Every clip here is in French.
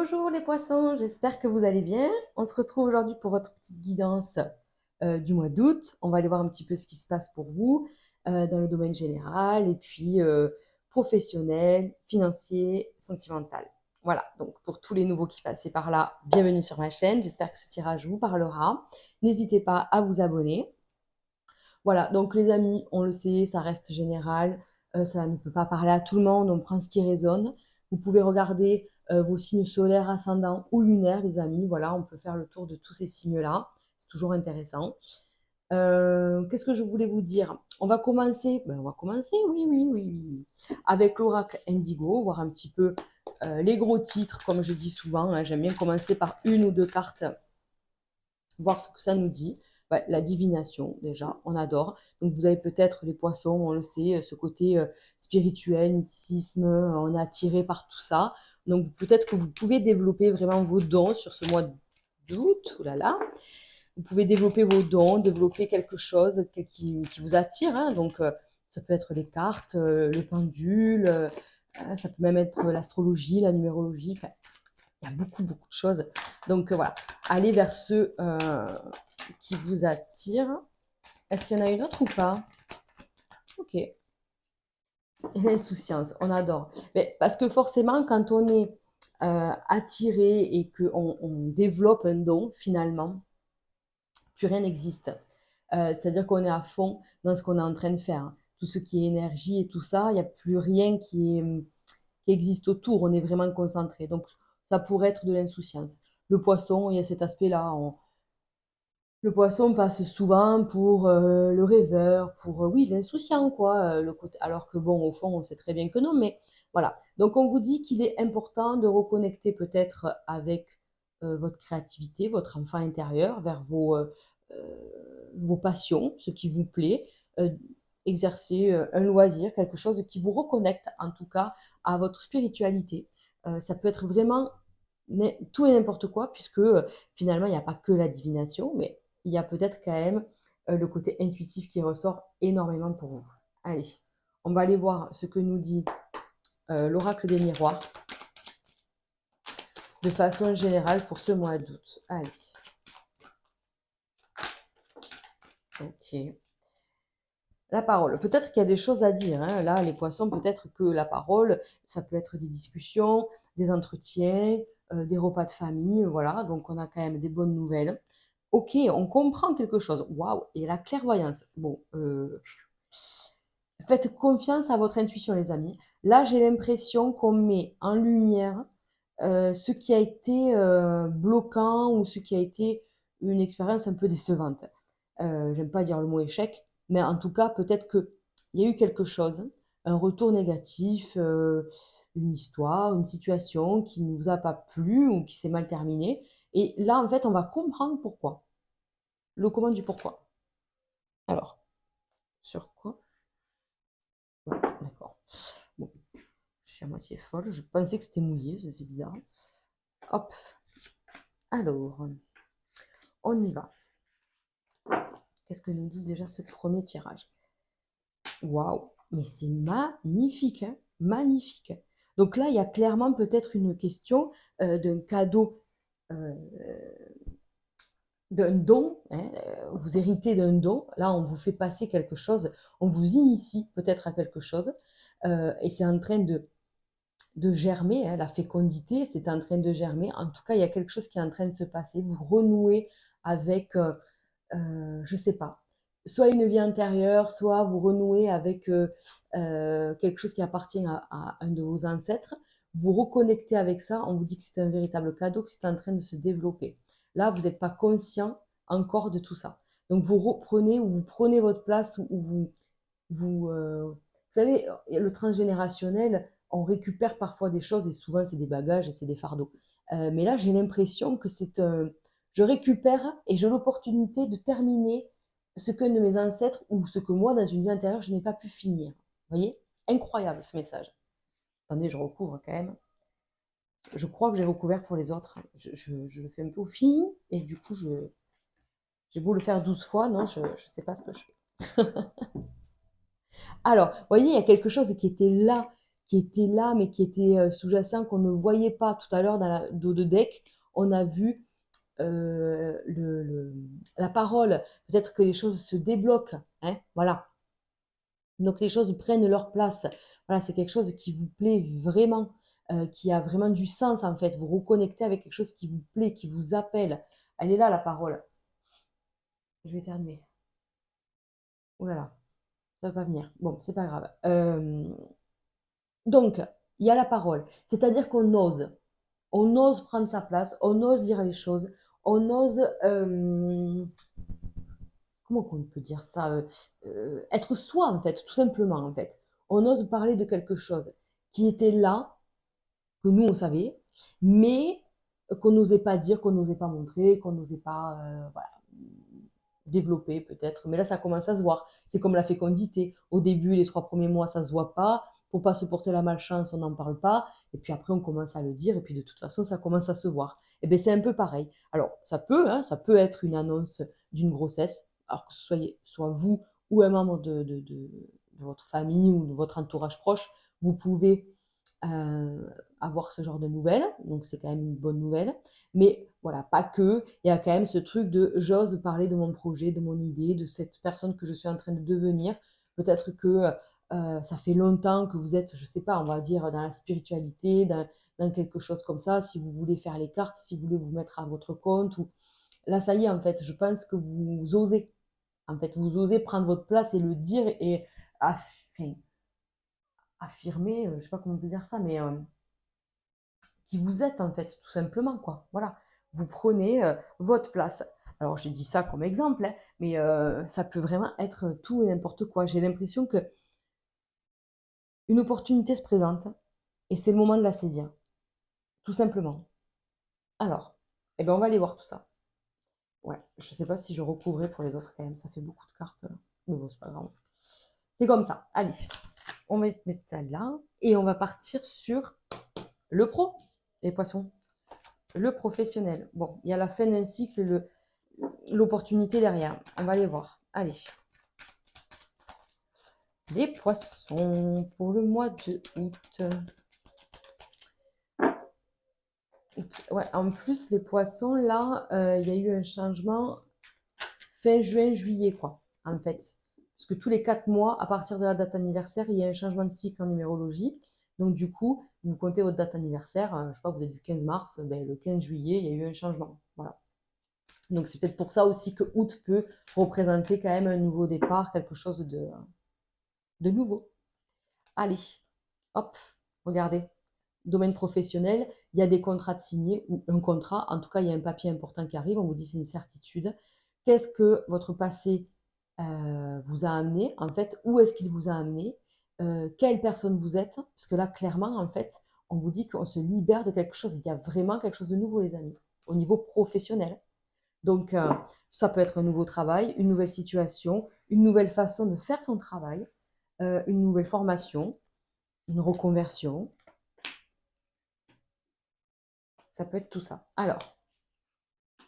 Bonjour les poissons, j'espère que vous allez bien. On se retrouve aujourd'hui pour votre petite guidance du mois d'août. On va aller voir un petit peu ce qui se passe pour vous dans le domaine général et puis professionnel, financier, sentimental. Voilà, donc pour tous les nouveaux qui passaient par là, bienvenue sur ma chaîne. J'espère que ce tirage vous parlera. N'hésitez pas à vous abonner. Voilà, donc les amis, on le sait, ça reste général, ça ne peut pas parler à tout le monde, on prend ce qui résonne. Vous pouvez regarder vos signes solaires, ascendants ou lunaires, les amis. Voilà, on peut faire le tour de tous ces signes-là. C'est toujours intéressant. Qu'est-ce que je voulais vous dire? On va commencer, oui, oui, oui, oui, oui. Avec l'oracle Indigo, voir un petit peu les gros titres, comme je dis souvent, hein. J'aime bien commencer par une ou deux cartes voir ce que ça nous dit. Ouais, la divination, déjà, on adore. Donc, vous avez peut-être les poissons, on le sait, ce côté spirituel, mysticisme, on est attiré par tout ça. Donc, peut-être que vous pouvez développer vraiment vos dons sur ce mois d'août. Ouh là là. Vous pouvez développer vos dons, développer quelque chose qui vous attire, hein. Donc, ça peut être les cartes, le pendule, ça peut même être l'astrologie, la numérologie. Enfin, il y a beaucoup, beaucoup de choses. Donc voilà, allez vers ceux qui vous attirent. Est-ce qu'il y en a une autre ou pas? Ok. L'insouciance, on adore. Mais parce que forcément, quand on est attiré et qu'on développe un don, finalement, plus rien n'existe. C'est-à-dire qu'on est à fond dans ce qu'on est en train de faire. Tout ce qui est énergie et tout ça, il n'y a plus rien qui existe autour. On est vraiment concentré. Donc, ça pourrait être de l'insouciance. Le poisson, il y a cet aspect-là. Le poisson passe souvent pour le rêveur, pour oui, l'insouciant, quoi. Le côté, alors que bon, au fond, on sait très bien que non, mais voilà. Donc, on vous dit qu'il est important de reconnecter peut-être avec votre créativité, votre enfant intérieur, vers vos passions, ce qui vous plaît, euh, exercer un loisir, quelque chose qui vous reconnecte en tout cas à votre spiritualité. Ça peut être vraiment tout et n'importe quoi, puisque finalement, il n'y a pas que la divination, mais il y a peut-être quand même le côté intuitif qui ressort énormément pour vous. Allez, on va aller voir ce que nous dit l'oracle des miroirs de façon générale pour ce mois d'août. Allez, ok. La parole. Peut-être qu'il y a des choses à dire, hein. Là, les poissons, peut-être que la parole, ça peut être des discussions, des entretiens, des repas de famille, voilà. Donc, on a quand même des bonnes nouvelles. Ok, on comprend quelque chose. Waouh, et la clairvoyance. Bon, faites confiance à votre intuition, les amis. Là, j'ai l'impression qu'on met en lumière ce qui a été bloquant ou ce qui a été une expérience un peu décevante. J'aime pas dire le mot échec, mais en tout cas, peut-être qu'il y a eu quelque chose, un retour négatif, une histoire, une situation qui ne vous a pas plu ou qui s'est mal terminée. Et là, en fait, on va comprendre pourquoi. Le comment du pourquoi. Alors, sur quoi? Ouais, d'accord. Bon, je suis à moitié folle. Je pensais que c'était mouillé, c'est bizarre. Hop, alors, on y va. Qu'est-ce que nous dit déjà ce premier tirage? Waouh, mais c'est magnifique, hein, magnifique. Donc là, il y a clairement peut-être une question d'un cadeau, euh, d'un don, hein, vous héritez d'un don. Là, on vous fait passer quelque chose, on vous initie peut-être à quelque chose, et c'est en train de germer, hein, la fécondité, c'est en train de germer. En tout cas, il y a quelque chose qui est en train de se passer. Vous renouez avec, je sais pas, soit une vie antérieure, soit vous renouez avec quelque chose qui appartient à un de vos ancêtres. Vous reconnectez avec ça, on vous dit que c'est un véritable cadeau, que c'est en train de se développer. Là, vous n'êtes pas conscient encore de tout ça. Donc vous reprenez ou vous prenez votre place ou vous savez, le transgénérationnel, on récupère parfois des choses et souvent c'est des bagages et c'est des fardeaux. Mais là, j'ai l'impression que je récupère et j'ai l'opportunité de terminer ce qu'un de mes ancêtres ou ce que moi, dans une vie antérieure, je n'ai pas pu finir. Vous voyez? Incroyable ce message. Attendez, je recouvre quand même. Je crois que j'ai recouvert pour les autres. Je le fais un peu au feeling et du coup, j'ai beau le faire 12 fois, non, je ne sais pas ce que je fais. Alors, vous voyez, il y a quelque chose qui était là, qui était là, mais qui était sous-jacent, qu'on ne voyait pas. Tout à l'heure, dans la dos de deck, on a vu la parole. Peut-être que les choses se débloquent, hein, voilà. Donc les choses prennent leur place. Voilà, c'est quelque chose qui vous plaît vraiment, qui a vraiment du sens en fait. Vous reconnectez avec quelque chose qui vous plaît, qui vous appelle. Elle est là la parole. Je vais éternuer. Oh là là, ça va pas venir. Bon, c'est pas grave. Donc, il y a la parole. C'est-à-dire qu'on ose. On ose prendre sa place, on ose dire les choses, on ose comment on peut dire ça, être soi en fait, tout simplement en fait. On ose parler de quelque chose qui était là, que nous on savait, mais qu'on n'osait pas dire, qu'on n'osait pas montrer, qu'on n'osait pas voilà, développer peut-être. Mais là ça commence à se voir. C'est comme la fécondité. Au début, les 3 premiers mois, ça se voit pas. Pour pas se porter la malchance, on n'en parle pas. Et puis après, on commence à le dire. Et puis de toute façon, ça commence à se voir. Et bien c'est un peu pareil. Alors ça peut être une annonce d'une grossesse. Alors que ce soit vous ou un membre de votre famille ou de votre entourage proche, vous pouvez avoir ce genre de nouvelles. Donc c'est quand même une bonne nouvelle. Mais voilà, pas que. Il y a quand même ce truc de j'ose parler de mon projet, de mon idée, de cette personne que je suis en train de devenir. Peut-être que ça fait longtemps que vous êtes, je sais pas, on va dire dans la spiritualité, dans quelque chose comme ça. Si vous voulez faire les cartes, si vous voulez vous mettre à votre compte. Ou... Là, ça y est, en fait, je pense que vous osez. En fait, vous osez prendre votre place et le dire et enfin, affirmer, je sais pas comment on peut dire ça, mais qui vous êtes en fait, tout simplement, quoi. Voilà, vous prenez votre place. Alors j'ai dit ça comme exemple, hein, mais ça peut vraiment être tout et n'importe quoi. J'ai l'impression que une opportunité se présente et c'est le moment de la saisir, tout simplement. Alors, eh ben on va aller voir tout ça. Ouais, je sais pas si je recouvrais pour les autres quand même, ça fait beaucoup de cartes, mais bon, c'est pas grave. C'est comme ça. Allez, on va mettre ça là et on va partir sur le pro, les poissons. Le professionnel. Bon, il y a la fin d'un cycle, l'opportunité derrière. On va aller voir. Allez. Les poissons pour le mois de août. Ouais, en plus, les poissons, là, il y a eu un changement fin juin, juillet, quoi, en fait. Parce que tous les 4 mois, à partir de la date anniversaire, il y a un changement de cycle en numérologie. Donc, du coup, vous comptez votre date anniversaire, je sais pas, vous êtes du 15 mars, ben, le 15 juillet, il y a eu un changement. Voilà. Donc c'est peut-être pour ça aussi que août peut représenter quand même un nouveau départ, quelque chose de nouveau. Allez, hop, regardez. Domaine professionnel, il y a des contrats de signer, ou un contrat, en tout cas il y a un papier important qui arrive, on vous dit c'est une certitude. Qu'est-ce que votre passé vous a amené, en fait, où est-ce qu'il vous a amené, quelle personne vous êtes, parce que là clairement en fait, on vous dit qu'on se libère de quelque chose, il y a vraiment quelque chose de nouveau les amis, au niveau professionnel. Donc, ça peut être un nouveau travail, une nouvelle situation, une nouvelle façon de faire son travail, une nouvelle formation, une reconversion. Ça peut être tout ça. Alors,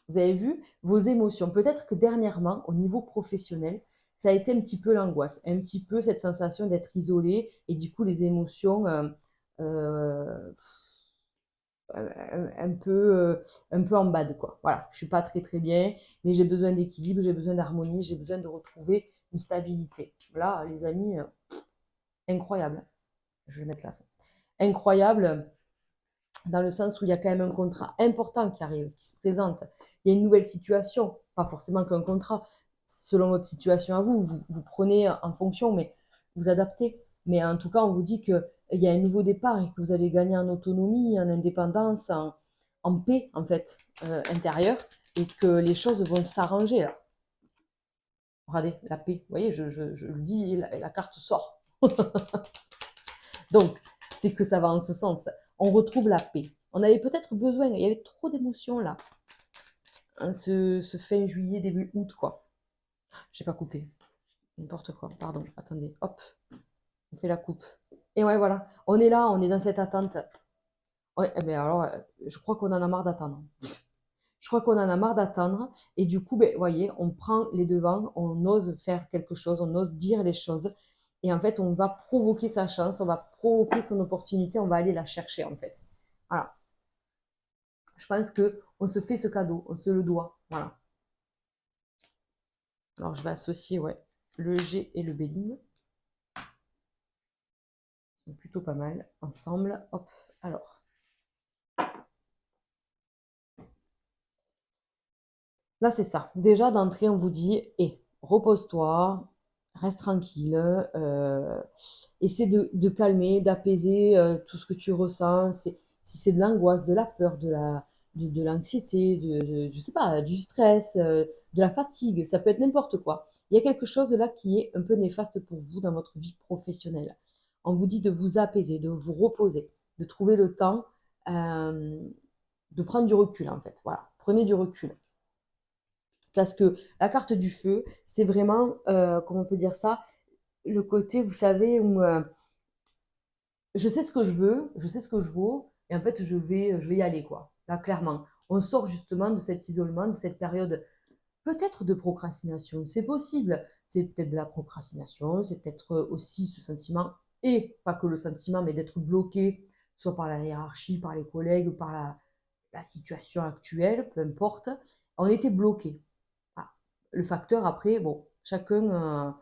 vous avez vu vos émotions. Peut-être que dernièrement, au niveau professionnel, ça a été un petit peu l'angoisse, un petit peu cette sensation d'être isolé et du coup les émotions euh, un peu en bad, quoi. Voilà, je suis pas très très bien, mais j'ai besoin d'équilibre, j'ai besoin d'harmonie, j'ai besoin de retrouver une stabilité. Là, les amis, incroyable. Je vais mettre là ça. Incroyable dans le sens où il y a quand même un contrat important qui arrive, qui se présente. Il y a une nouvelle situation, pas forcément qu'un contrat. Selon votre situation à vous, vous prenez en fonction, mais vous adaptez. Mais en tout cas, on vous dit qu'il y a un nouveau départ et que vous allez gagner en autonomie, en indépendance, en paix, en fait, intérieure, et que les choses vont s'arranger, là. Regardez, la paix. Vous voyez, je le dis, la carte sort. Donc, c'est que ça va en ce sens. On retrouve la paix. On avait peut-être besoin, il y avait trop d'émotions là, hein, ce fin juillet, début août, quoi. J'ai pas coupé. N'importe quoi, pardon. Attendez, hop, on fait la coupe. Et ouais, voilà, on est là, on est dans cette attente. Ouais, eh ben alors, je crois qu'on en a marre d'attendre. Je crois qu'on en a marre d'attendre. Et du coup, ben, voyez, on prend les devants, on ose faire quelque chose, on ose dire les choses. Et en fait, on va provoquer sa chance, on va provoquer son opportunité, on va aller la chercher en fait. Voilà. Je pense qu'on se fait ce cadeau, on se le doit. Voilà. Alors, je vais associer, ouais, le G et le Béline. Ils sont plutôt pas mal ensemble. Hop, alors. Là, c'est ça. Déjà, d'entrée, on vous dit, repose-toi, reste tranquille, essaie de calmer, d'apaiser tout ce que tu ressens. Si c'est de l'angoisse, de la peur, de l'anxiété, je sais pas, du stress, de la fatigue, ça peut être n'importe quoi. Il y a quelque chose là qui est un peu néfaste pour vous dans votre vie professionnelle. On vous dit de vous apaiser, de vous reposer, de trouver le temps, euh, de prendre du recul en fait. Voilà, prenez du recul. Parce que la carte du feu, c'est vraiment, comment on peut dire ça, le côté, vous savez, où je sais ce que je veux, je sais ce que je vaux, et en fait, je vais y aller, quoi. Là, clairement. On sort justement de cet isolement, de cette période peut-être de procrastination. C'est possible. C'est peut-être de la procrastination, c'est peut-être aussi ce sentiment, et pas que le sentiment, mais d'être bloqué, soit par la hiérarchie, par les collègues, par la situation actuelle, peu importe. On était bloqué. Voilà. Le facteur, après, bon, chacun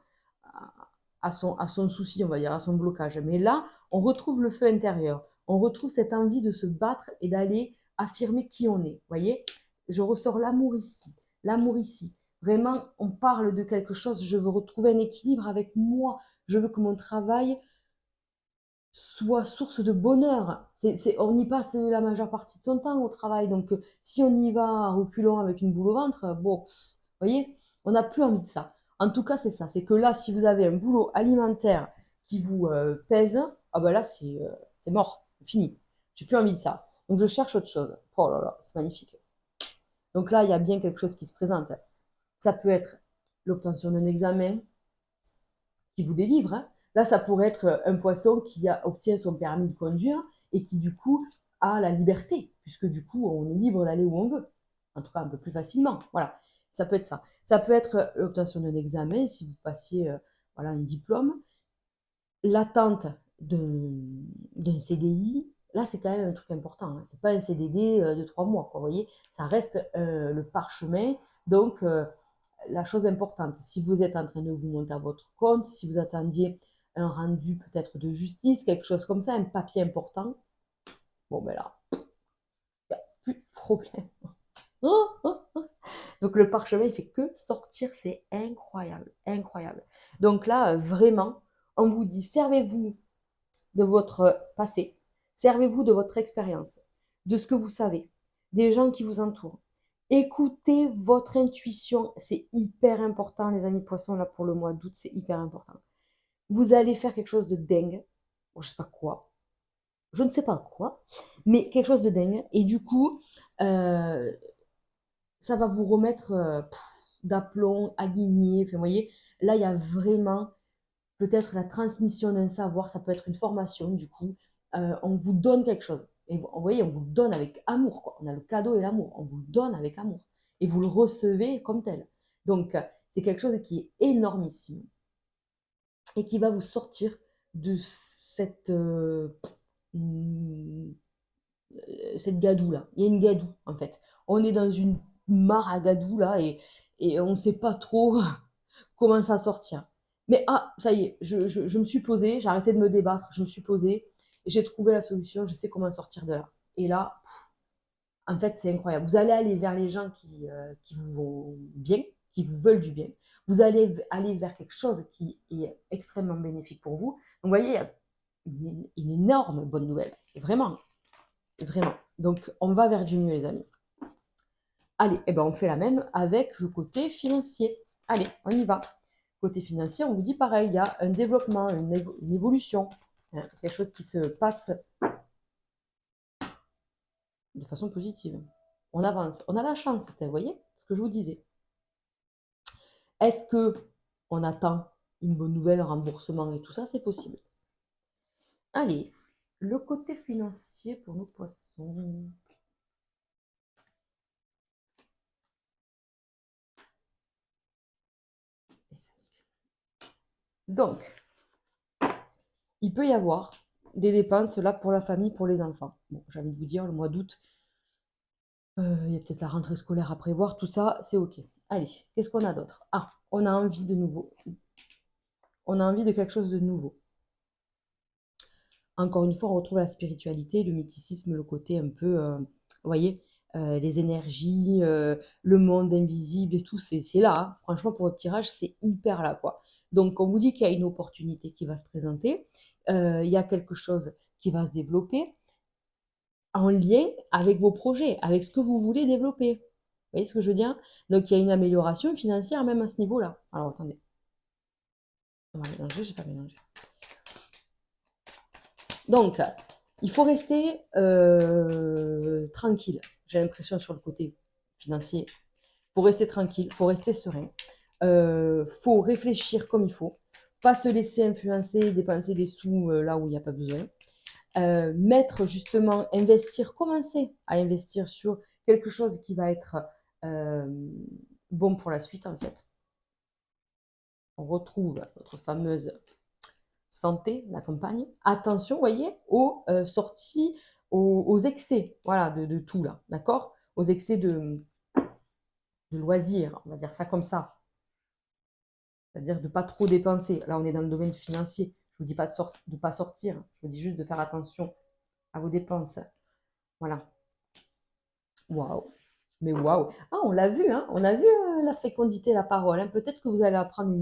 a son souci, on va dire, a son blocage. Mais là, on retrouve le feu intérieur. On retrouve cette envie de se battre et d'aller affirmer qui on est. Vous voyez, je ressors l'amour ici, l'amour ici. Vraiment, on parle de quelque chose. Je veux retrouver un équilibre avec moi. Je veux que mon travail soit source de bonheur. On y passe la majeure partie de son temps au travail. Donc, si on y va à reculons avec une boule au ventre, bon, vous voyez, on n'a plus envie de ça. En tout cas, c'est ça. C'est que là, si vous avez un boulot alimentaire qui vous pèse, ah ben là, c'est mort, c'est fini. J'ai plus envie de ça. Donc, je cherche autre chose. Oh là là, c'est magnifique. Donc là, il y a bien quelque chose qui se présente. Ça peut être l'obtention d'un examen, qui vous délivre. Hein. Là, ça pourrait être un poisson qui obtient son permis de conduire et qui, du coup, a la liberté, puisque du coup, on est libre d'aller où on veut. En tout cas, un peu plus facilement. Voilà, ça peut être ça. Ça peut être l'obtention d'un examen, si vous passiez voilà, un diplôme. L'attente d'un CDI, là, c'est quand même un truc important. Hein. C'est pas un CDD de 3 mois, quoi, vous voyez. Ça reste le parchemin. Donc, la chose importante, si vous êtes en train de vous monter à votre compte, si vous attendiez un rendu peut-être de justice, quelque chose comme ça, un papier important, bon ben là, il n'y a plus de problème. Oh, oh, oh. Donc le parchemin, il fait que sortir, c'est incroyable, incroyable. Donc là, vraiment, on vous dit, servez-vous de votre passé, servez-vous de votre expérience, de ce que vous savez, des gens qui vous entourent. Écoutez votre intuition, c'est hyper important, les amis poissons, là pour le mois d'août, c'est hyper important. Vous allez faire quelque chose de dingue, je sais pas quoi, je ne sais pas quoi, mais quelque chose de dingue, et du coup, euh, ça va vous remettre d'aplomb, aligné, enfin, vous voyez, là il y a vraiment peut-être la transmission d'un savoir, ça peut être une formation du coup. On vous donne quelque chose. Et vous voyez, on vous le donne avec amour. Quoi. On a le cadeau et l'amour. On vous le donne avec amour. Et vous le recevez comme tel. Donc, c'est quelque chose qui est énormissime et qui va vous sortir de mm, cette gadoue là. Il y a une gadoue en fait. On est dans une mare à gadoue là et on ne sait pas trop comment s'en sortir. Mais ça y est, je me suis posée, j'ai arrêté de me débattre, je me suis posée, et j'ai trouvé la solution, je sais comment sortir de là. Et là, en fait, c'est incroyable. Vous allez aller vers les gens qui vous vont bien, qui vous veulent du bien. Vous allez aller vers quelque chose qui est extrêmement bénéfique pour vous. Donc, vous voyez, il y a une énorme bonne nouvelle. Vraiment, vraiment. Donc, on va vers du mieux, les amis. Allez, eh ben, on fait la même avec le côté financier. Allez, on y va. Côté financier, on vous dit pareil, il y a un développement, une évolution, hein, quelque chose qui se passe de façon positive. On avance, on a la chance, vous voyez ce que je vous disais. Est-ce que on attend une bonne nouvelle, un remboursement et tout ça, c'est possible. Allez, le côté financier pour nos poissons. Donc, il peut y avoir des dépenses là pour la famille, pour les enfants. Bon, j'ai envie de vous dire, le mois d'août, il y a peut-être la rentrée scolaire à prévoir, tout ça, c'est OK. Allez, qu'est-ce qu'on a d'autre? Ah, on a envie de nouveau. On a envie de quelque chose de nouveau. Encore une fois, on retrouve la spiritualité, le mythicisme, le côté un peu, vous voyez, les énergies, le monde invisible et tout, c'est là, hein. Franchement, pour votre tirage, c'est hyper là, quoi. Donc, on vous dit qu'il y a une opportunité qui va se présenter, il y a quelque chose qui va se développer en lien avec vos projets, avec ce que vous voulez développer. Vous voyez ce que je veux dire? Donc, il y a une amélioration financière même à ce niveau-là. Alors, attendez, on va mélanger, j'ai pas mélangé. Donc, il faut rester tranquille. J'ai l'impression sur le côté financier. Il faut rester tranquille, il faut rester serein. Il faut réfléchir comme il faut. Pas se laisser influencer, dépenser des sous là où il n'y a pas besoin. Mettre justement, investir, commencer à investir sur quelque chose qui va être euh, bon pour la suite en fait. On retrouve notre fameuse santé, la campagne. Attention, voyez, aux sorties, aux excès, voilà, de tout là, d'accord? Aux excès de loisirs, on va dire ça comme ça. C'est-à-dire de ne pas trop dépenser. Là, on est dans le domaine financier. Je ne vous dis pas de ne pas sortir. Je vous dis juste de faire attention à vos dépenses. Voilà. Waouh. Mais waouh. Ah, on l'a vu, hein. On a vu la fécondité, la parole, hein. Peut-être que vous allez apprendre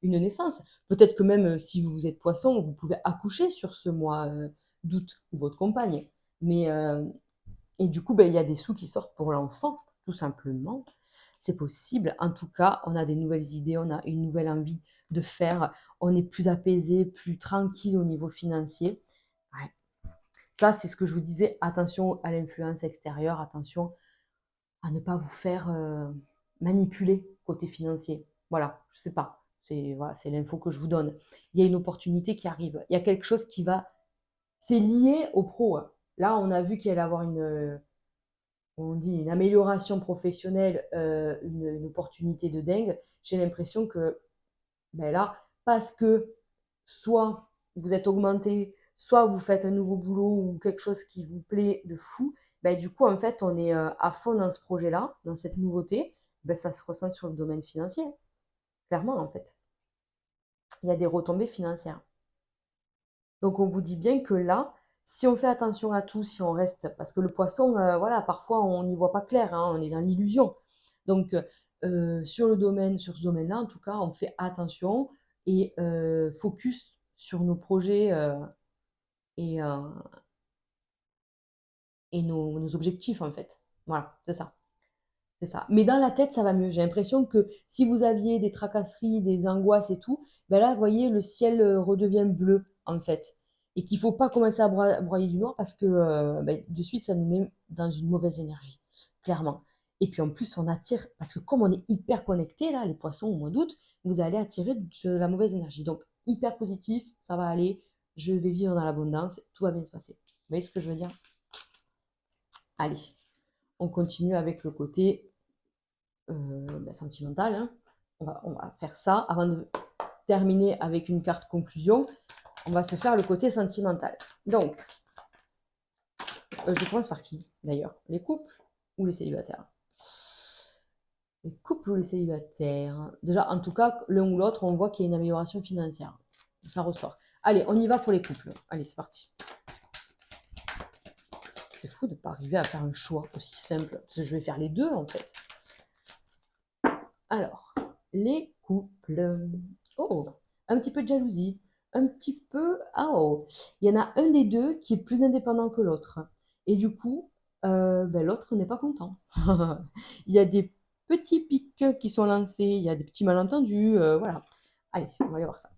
une naissance. Peut-être que même si vous êtes poisson, vous pouvez accoucher sur ce mois d'août ou votre compagne. Mais, et du coup, ben, il y a des sous qui sortent pour l'enfant, tout simplement. C'est possible. En tout cas, on a des nouvelles idées, on a une nouvelle envie de faire. On est plus apaisé, plus tranquille au niveau financier. Ouais. Ça, c'est ce que je vous disais. Attention à l'influence extérieure, attention à ne pas vous faire manipuler côté financier. Voilà, je sais pas. C'est voilà, c'est l'info que je vous donne. Il y a une opportunité qui arrive. Il y a quelque chose qui va. C'est lié au pro, hein. Là, on a vu qu'il allait avoir on dit une amélioration professionnelle, une opportunité de dingue. J'ai l'impression que ben là, parce que soit vous êtes augmenté, soit vous faites un nouveau boulot ou quelque chose qui vous plaît de fou, ben du coup, en fait, on est à fond dans ce projet-là, dans cette nouveauté. Ben, ça se ressent sur le domaine financier, clairement, en fait. Il y a des retombées financières. Donc, on vous dit bien que là, si on fait attention à tout, si on reste, parce que le poisson, voilà, parfois on n'y voit pas clair, hein, on est dans l'illusion. Donc, sur ce domaine-là, en tout cas, on fait attention et focus sur nos projets et, euh, et nos objectifs, en fait. Voilà, c'est ça. C'est ça. Mais dans la tête, ça va mieux. J'ai l'impression que si vous aviez des tracasseries, des angoisses et tout, ben là, vous voyez, le ciel redevient bleu, en fait. Et qu'il ne faut pas commencer à broyer du noir parce que ben, de suite, ça nous met dans une mauvaise énergie, clairement. Et puis en plus, on attire, parce que comme on est hyper connecté, là, les poissons au mois d'août, vous allez attirer de la mauvaise énergie. Donc, hyper positif, ça va aller, je vais vivre dans l'abondance, tout va bien se passer. Vous voyez ce que je veux dire? Allez, on continue avec le côté sentimentale, hein. On va faire ça. Avant de terminer avec une carte conclusion, on va se faire le côté sentimental. Donc, je commence par qui d'ailleurs? Les couples ou les célibataires? Les couples ou les célibataires? Déjà, en tout cas, l'un ou l'autre, on voit qu'il y a une amélioration financière. Ça ressort. Allez, on y va pour les couples. Allez, c'est parti. C'est fou de ne pas arriver à faire un choix aussi simple. Parce que je vais faire les deux, en fait. Alors, les couples. Oh, un petit peu de jalousie. Un petit peu. Ah oh. Il y en a un des deux qui est plus indépendant que l'autre. Et du coup, ben, l'autre n'est pas content. Il y a des petits pics qui sont lancés. Il y a des petits malentendus. Voilà. Allez, on va aller voir ça.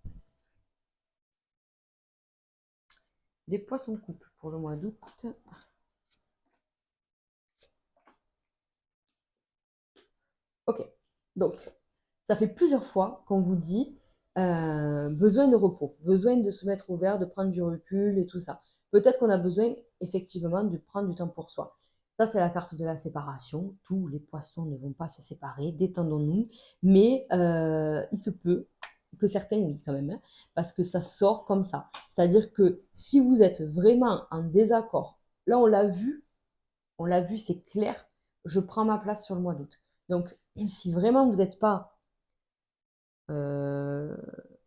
Les poissons couple pour le mois d'août. Ok. Donc, ça fait plusieurs fois qu'on vous dit besoin de repos, besoin de se mettre au vert, de prendre du recul et tout ça. Peut-être qu'on a besoin effectivement de prendre du temps pour soi. Ça, c'est la carte de la séparation. Tous les poissons ne vont pas se séparer, détendons-nous. Mais il se peut, que certains, oui, quand même, hein, parce que ça sort comme ça. C'est-à-dire que si vous êtes vraiment en désaccord, là, on l'a vu, c'est clair, je prends ma place sur le mois d'août. Donc, si vraiment vous n'êtes pas euh,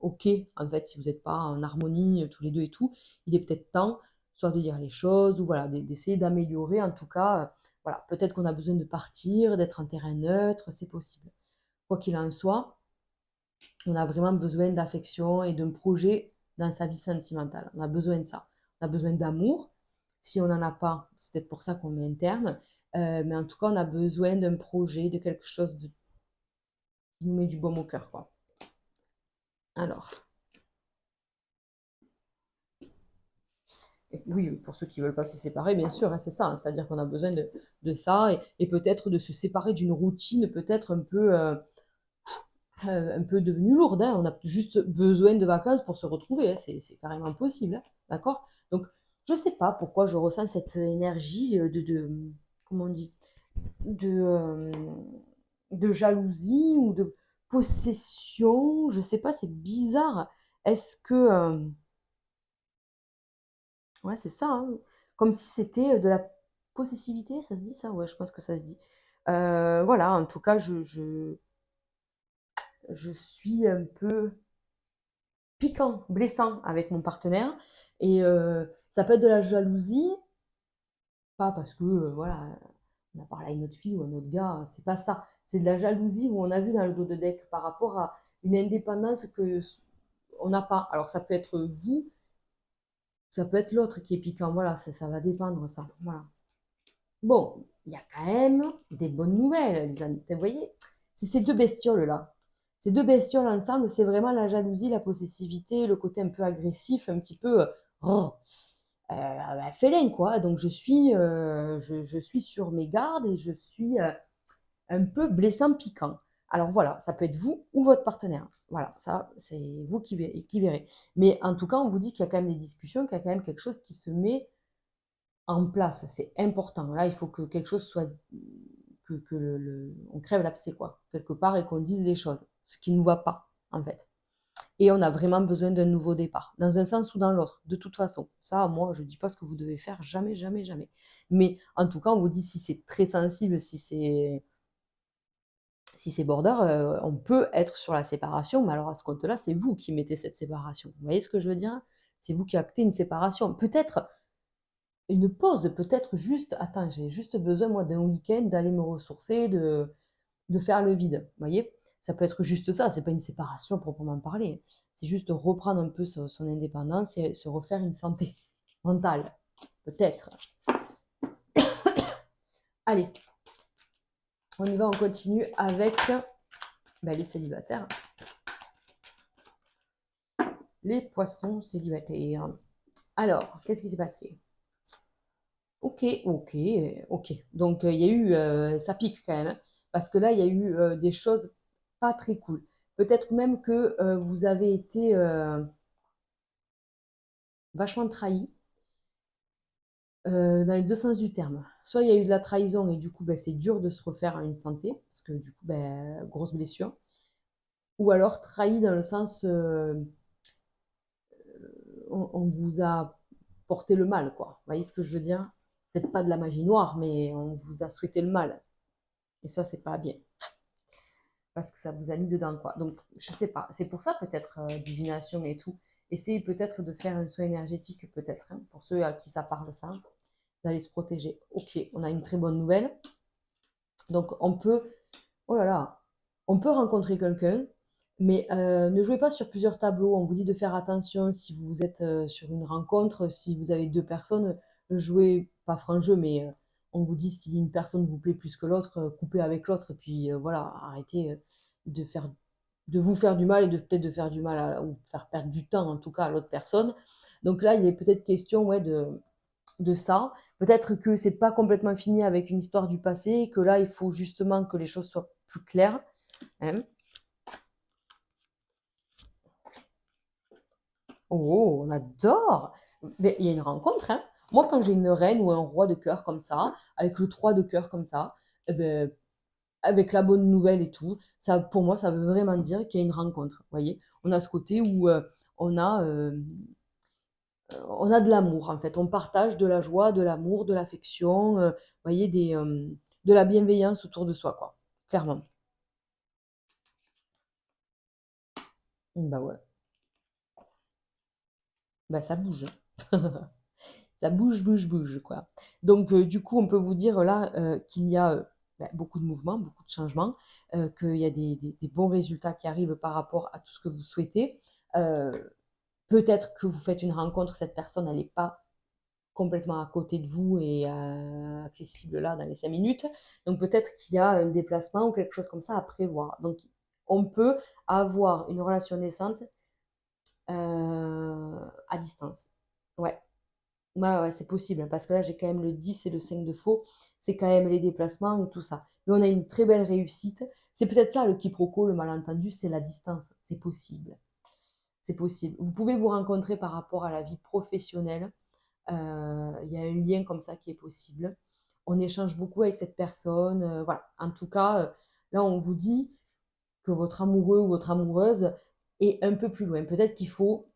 OK, en fait, si vous n'êtes pas en harmonie tous les deux et tout, il est peut-être temps soit de dire les choses ou voilà, d'essayer d'améliorer. En tout cas, voilà, peut-être qu'on a besoin de partir, d'être en terrain neutre, c'est possible. Quoi qu'il en soit, on a vraiment besoin d'affection et d'un projet dans sa vie sentimentale. On a besoin de ça. On a besoin d'amour. Si on n'en a pas, c'est peut-être pour ça qu'on met un terme. Mais en tout cas, on a besoin d'un projet, de quelque chose qui nous met du baume au cœur, quoi. Alors, oui, pour ceux qui ne veulent pas se séparer, bien sûr, hein, c'est ça. Hein, c'est-à-dire qu'on a besoin de ça et peut-être de se séparer d'une routine peut-être un peu devenue lourde. Hein. On a juste besoin de vacances pour se retrouver. Hein. C'est carrément possible. Hein. D'accord? Donc, je ne sais pas pourquoi je ressens cette énergie comment on dit, de, euh, de jalousie ou de possession. Je ne sais pas, c'est bizarre. Est-ce que... ouais, c'est ça, hein. Comme si c'était de la possessivité, ça se dit ça? Ouais, je pense que ça se dit. Voilà, en tout cas, je suis un peu piquant, blessant avec mon partenaire. Et ça peut être de la jalousie, pas parce que, voilà, on a parlé à une autre fille ou à un autre gars, c'est pas ça. C'est de la jalousie où on a vu dans le dos de deck par rapport à une indépendance que on n'a pas. Alors ça peut être vous, ça peut être l'autre qui est piquant. Voilà, ça va dépendre, ça. Voilà. Bon, il y a quand même des bonnes nouvelles, les amis. Vous voyez, c'est ces deux bestioles-là. Ces deux bestioles ensemble, c'est vraiment la jalousie, la possessivité, le côté un peu agressif, un petit peu oh, félin, quoi. Donc je suis sur mes gardes et je suis un peu blessant, piquant. Alors voilà, ça peut être vous ou votre partenaire. Voilà, ça, c'est vous qui verrez. Mais en tout cas, on vous dit qu'il y a quand même des discussions, qu'il y a quand même quelque chose qui se met en place, c'est important. Là, il faut que quelque chose soit, que on crève l'abcès, quoi, quelque part, et qu'on dise les choses, ce qui ne nous va pas, en fait. Et on a vraiment besoin d'un nouveau départ, dans un sens ou dans l'autre, de toute façon. Ça, moi, je ne dis pas ce que vous devez faire, jamais, jamais, jamais. Mais en tout cas, on vous dit si c'est très sensible, si c'est border, on peut être sur la séparation, mais alors à ce compte-là, c'est vous qui mettez cette séparation. Vous voyez ce que je veux dire? C'est vous qui actez une séparation. Peut-être une pause, peut-être juste, attends, j'ai juste besoin, moi, d'un week-end, d'aller me ressourcer, de faire le vide. Vous voyez? Ça peut être juste ça, c'est pas une séparation proprement parler. C'est juste reprendre un peu son indépendance et se refaire une santé mentale. Peut-être. Allez, on y va, on continue avec les célibataires. Les poissons célibataires. Alors, qu'est-ce qui s'est passé? Ok, ok, ok. Donc, il y a eu, ça pique quand même, hein, parce que là, il y a eu des choses pas très cool. Peut-être même que vous avez été vachement trahi dans les deux sens du terme. Soit il y a eu de la trahison et du coup, ben, c'est dur de se refaire à une santé, parce que du coup, ben, grosse blessure. Ou alors trahi dans le sens, on vous a porté le mal, quoi. Vous voyez ce que je veux dire? Peut-être pas de la magie noire, mais on vous a souhaité le mal. Et ça, c'est pas bien. Parce que ça vous a mis dedans, quoi. Donc, je sais pas. C'est pour ça, peut-être, divination et tout. Essayez peut-être de faire un soin énergétique, peut-être, hein, pour ceux à qui ça parle, ça, d'aller se protéger. Ok, on a une très bonne nouvelle. Donc, oh là là, on peut rencontrer quelqu'un, mais ne jouez pas sur plusieurs tableaux. On vous dit de faire attention si vous êtes sur une rencontre, si vous avez deux personnes, jouez pas franc jeu, mais on vous dit si une personne vous plaît plus que l'autre, coupez avec l'autre, et puis voilà, arrêtez de faire, de vous faire du mal et de peut-être de faire du mal ou faire perdre du temps en tout cas à l'autre personne. Donc là, il est peut-être question ouais, de ça. Peut-être que c'est pas complètement fini avec une histoire du passé, et que là, il faut justement que les choses soient plus claires. Hein. Oh, on adore! Mais il y a une rencontre, hein. Moi, quand j'ai une reine ou un roi de cœur comme ça, avec le 3 de cœur comme ça, eh ben, avec la bonne nouvelle et tout. Ça, pour moi, ça veut vraiment dire qu'il y a une rencontre. Vous voyez, on a ce côté où on a, euh, on a de l'amour en fait. On partage de la joie, de l'amour, de l'affection. Vous voyez, de la bienveillance autour de soi, quoi. Clairement. Bah ouais, bah ça bouge. Ça bouge, bouge, bouge, quoi. Donc, du coup, on peut vous dire là qu'il y a bah, beaucoup de mouvements, beaucoup de changements, qu'il y a des bons résultats qui arrivent par rapport à tout ce que vous souhaitez. Euh, Peut-être que vous faites une rencontre, cette personne, elle n'est pas complètement à côté de vous et accessible là dans les 5 minutes. Donc, peut-être qu'il y a un déplacement ou quelque chose comme ça à prévoir. Donc, on peut avoir une relation naissante à distance. Ouais. Ouais, ouais, c'est possible, hein, parce que là, j'ai quand même le 10 et le 5 de faux. C'est quand même les déplacements et tout ça. Mais on a une très belle réussite. C'est peut-être ça le quiproquo, le malentendu, c'est la distance. C'est possible. C'est possible. Vous pouvez vous rencontrer par rapport à la vie professionnelle. Il y a un lien comme ça qui est possible. On échange beaucoup avec cette personne. Voilà. En tout cas, là, on vous dit que votre amoureux ou votre amoureuse est un peu plus loin. Peut-être qu'il faut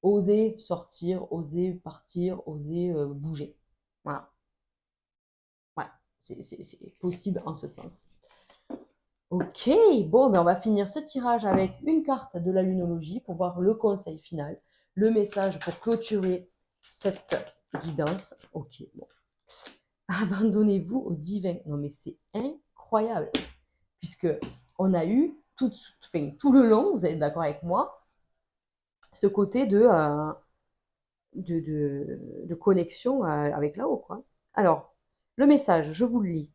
oser sortir, oser partir, oser bouger. Voilà, voilà. C'est possible en ce sens. Ok, bon, ben on va finir ce tirage avec une carte de la lunologie pour voir le conseil final, le message pour clôturer cette guidance. Ok, bon. Abandonnez-vous au divin. Non, mais c'est incroyable, puisque on a eu enfin, tout le long, vous êtes d'accord avec moi, ce côté de connexion avec là-haut, quoi. Alors, le message, je vous le lis.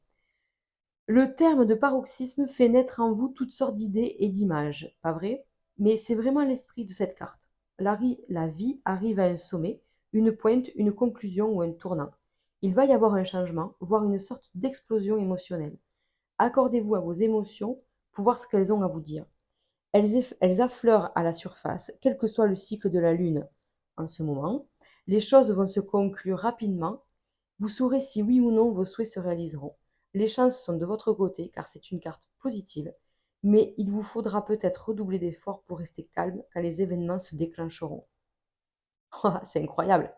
Le terme de paroxysme fait naître en vous toutes sortes d'idées et d'images, pas vrai? Mais c'est vraiment l'esprit de cette carte. La vie arrive à un sommet, une pointe, une conclusion ou un tournant. Il va y avoir un changement, voire une sorte d'explosion émotionnelle. Accordez-vous à vos émotions pour voir ce qu'elles ont à vous dire. Elles affleurent à la surface, quel que soit le cycle de la Lune en ce moment. Les choses vont se conclure rapidement. Vous saurez si oui ou non vos souhaits se réaliseront. Les chances sont de votre côté car c'est une carte positive, mais il vous faudra peut-être redoubler d'efforts pour rester calme quand les événements se déclencheront. C'est incroyable.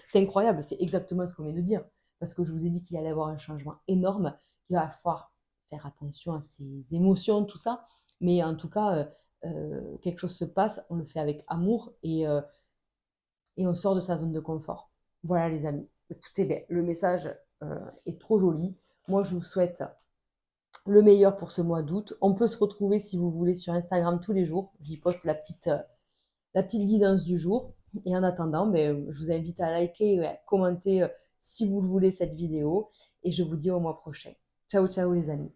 C'est incroyable, c'est exactement ce qu'on vient de dire. Parce que je vous ai dit qu'il allait y avoir un changement énorme, qu'il va falloir faire attention à ses émotions, tout ça. Mais en tout cas, quelque chose se passe, on le fait avec amour et on sort de sa zone de confort. Voilà les amis. Écoutez, bien, le message est trop joli. Moi, je vous souhaite le meilleur pour ce mois d'août. On peut se retrouver si vous voulez sur Instagram tous les jours. J'y poste la petite guidance du jour. Et en attendant, ben, je vous invite à liker et à commenter si vous le voulez cette vidéo. Et je vous dis au mois prochain. Ciao, ciao les amis.